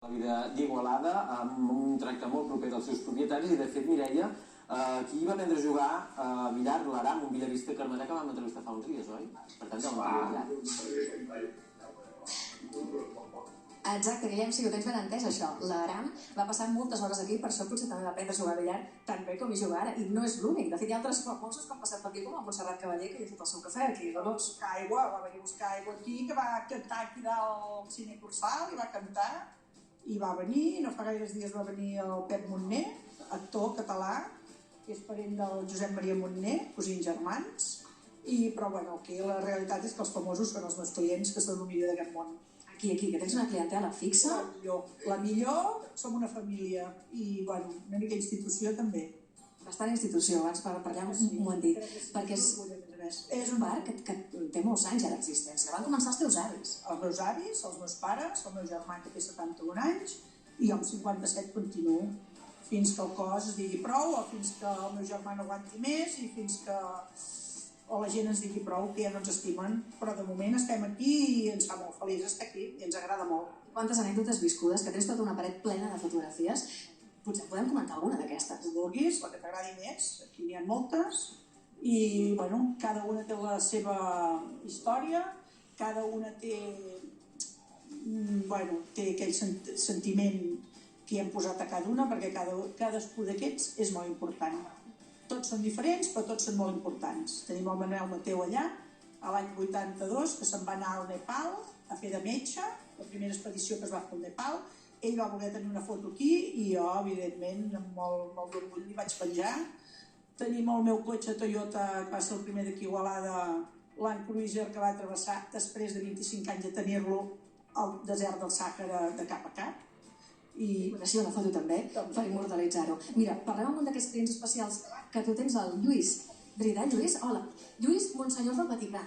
La vida d'Igualada, amb un tracte molt proper dels seus propietaris, i de fet, Mireia, qui va aprendre a jugar a billar, l'Aram, un billarista carmener que vam entrevistar fa uns dies, oi? Per tant, ja ho Exacte, Guillem, sí, ho tens ben entès, això. L'Aram va passar moltes hores aquí, per això potser també va aprendre a jugar a billar tan bé com hi juga ara, i no és l'únic. De fet, hi ha altres famosos que han passat per aquí, com el Montserrat Cavaller, que hi ha fet el seu cafè aquí, Va buscar aigua, va venir a buscar aigua aquí, que va cantar aquí dalt al Cine Cursal, i va cantar, i va venir, no fa gaires dies va venir el Pep Montner, actor català, que és parent del Josep Maria Montner, cosins germans, però bueno, aquí la realitat és que els famosos són els meus clients, que són el millor d'aquest món. Aquí, que tens una clientela fixa. La millor, som una família, i bueno, una mica institució també. Bastant institució, abans per allà m'ho han dit, perquè és un bar que té molts anys ja d'existència. Van començar els teus avis. Els meus avis, els meus pares, el meu germà que té 71 anys, i jo amb 57 continuo, fins que el cos es digui prou, o fins que el meu germà no aguanti més, i fins que la gent ens digui prou, que ja no ens estimen, però de moment estem aquí i ens fa molt feliç estar aquí, i ens agrada molt. Quantes anècdotes viscudes, que tens tota una paret plena de fotografies, potser podem comentar alguna d'aquestes. Tu vulguis, la que t'agradi més, aquí n'hi ha moltes, i bueno, cada una té la seva història, cada una té aquell sentiment que hi hem posat a cada una, perquè cadascú d'aquests és molt important. Tots són diferents, però tots són molt importants. Tenim el Manuel Mateu allà, a l'any 82, que se'n va anar al Nepal a fer de metge, la primera expedició que es va fer al Nepal. Ell va voler tenir una foto aquí i jo, evidentment, amb molt d'orgull li vaig penjar. Tenim el meu cotxe Toyota, que va ser el primer d'aquí a Igualada, Land Cruiser, que va travessar després de 25 anys de tenir-lo al desert del Sàhara de cap a cap. I així una foto també, per immortalitzar-ho. Mira, parlem amb un d'aquests clients especials que tu tens, el Lluís. Veritat, Lluís? Hola. Lluís, Monsenyors del Vaticà.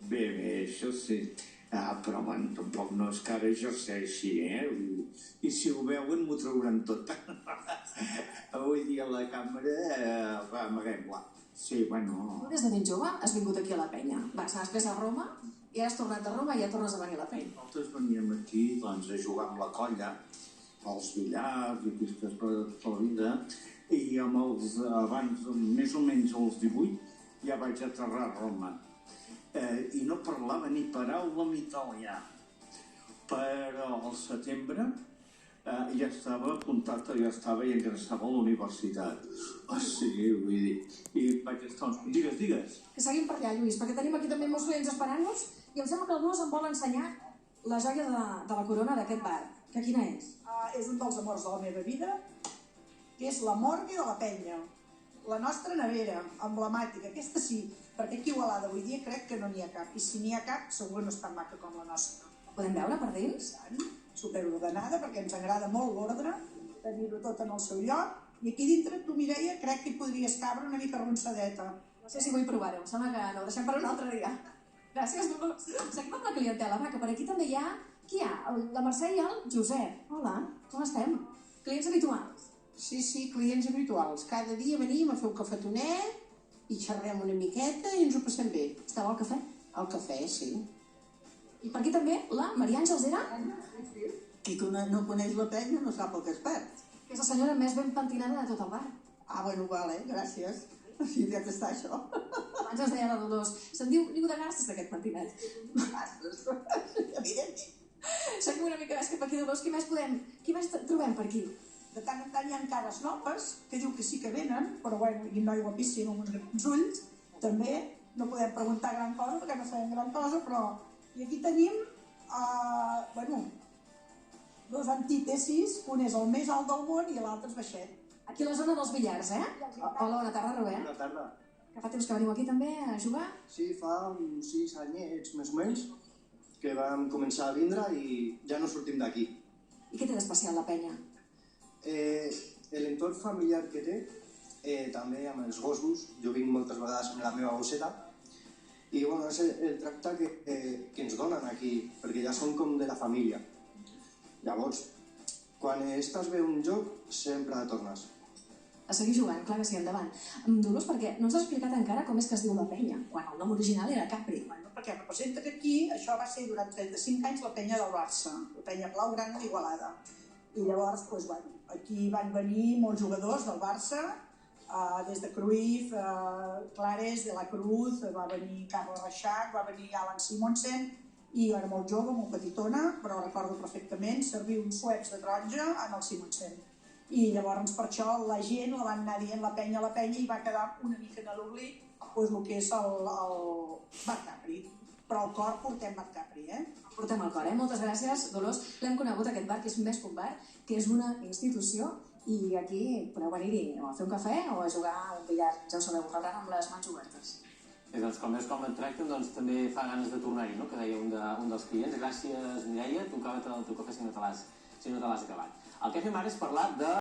Bé, això sí. Però bueno, tampoc no és que ara jo sé així, I si ho veuen m'ho trauran tot. Avui dia a la càmera, amaguem-la. Sí, bueno... Des de ben jove has vingut aquí a la penya. Vas anar després a Roma, i has tornat a Roma i ja tornes a venir a la penya. Nosaltres veníem aquí doncs, a jugar amb la colla, als billars i pistes per tota la vida, i abans, més o menys als 18, ja vaig aterrar a Roma. I no parlava ni paraula en italià, però al setembre ja estava apuntat, ja estava i ingressava a la universitat. Sí, vull dir, i vaig estar uns... Digues. Que seguim per allà, Lluís, perquè tenim aquí també molts clients esperant-nos i em sembla que algú em vol ensenyar la joia de la corona d'aquest bar. Que quina és? És un dels amors de la meva vida, que és la morgue de la penya. La nostra nevera, emblemàtica, aquesta sí, perquè aquí a Igualada avui dia crec que no n'hi ha cap, i si n'hi ha cap segur no és tan maca com la nostra. Podem veure per dins? Superordenada, perquè ens agrada molt l'ordre, tenir-ho tot en el seu lloc, i aquí dintre, tu, Mireia, crec que hi podries cabre una mica ronsadeta. No sé si vull provar-ho, em sembla que no, ho deixem per un altre dia. Gràcies, Dolors. Seguim amb la clientela, va, que per aquí també hi ha... Qui hi ha? La Mercè i el Josep. Hola, com estem? Clients habituals. Sí, clients habituals. Cada dia venim a fer un cafetonet i xerrem una miqueta i ens ho passem bé. Esteu al cafè? Al cafè, sí. I per aquí també la Maria Àngels era? Qui no coneix la penya no sap el que es perd. Que és la senyora més ben pentinada de tot el bar. Bueno, vale, gràcies. Sí, ja està això. Abans es deia la Dolors. Se'n diu niu de garces d'aquest pentinat. Garces, evidentment. Seguim una mica més cap aquí, Dolors. Qui més trobem per aquí? De tant en tant hi ha cares noves que diu que sí que venen, però bueno, i un noi guapíssim amb uns grans ulls, també. No podem preguntar gran cosa perquè no sabem gran cosa, però... I aquí tenim, dos antítesis, un és el més alt del món i l'altre és baixet. Aquí a la zona dels billars, Hola, bona tarda, Rubén. Bona tarda. Que fa temps que veniu aquí també a jugar? Sí, fa uns 6 anyets més o menys que vam començar a vindre i ja no sortim d'aquí. I què té d'especial la penya? L'entorn familiar que té, també amb els gossos, jo vinc moltes vegades amb la meva gosseta, i bueno, és el tracte que ens donen aquí, perquè ja són com de la família. Llavors, quan estàs bé un joc, sempre tornes. A seguir jugant, clar que sí, endavant. Dolors, perquè no ens has explicat encara com és que es diu la penya, quan el nom original era Capri. perquè representa que aquí això va ser durant 35 anys la penya del Barça, la penya blaugrana d'Igualada. I llavors, doncs, bueno, aquí van venir molts jugadors del Barça, des de Cruyff, Clares, de la Cruz, va venir Carles Reixac, va venir Alan Simonsen, i jo era molt jove, molt petitona, però recordo perfectament servir uns suets de taronja en el Simonsen. I llavors per això la gent la van anar dient la penya, i va quedar una mica en l'oblit doncs, el que és el Marc Capri. Però al cor portem Marc Capri, Portem al cor, Moltes gràcies, Dolors. L'hem conegut, aquest bar, que és més que un bar, que és una institució, i aquí podeu venir-hi a fer un cafè o a jugar a un billar, ja ho sabeu, rebran amb les mans obertes. I doncs, com veus com et tracten, doncs també fa ganes de tornar-hi, no?, que deia un dels clients. Gràcies, Mireia, tu acaba't el teu cafè si no te l'has acabat. El que fem ara és parlar de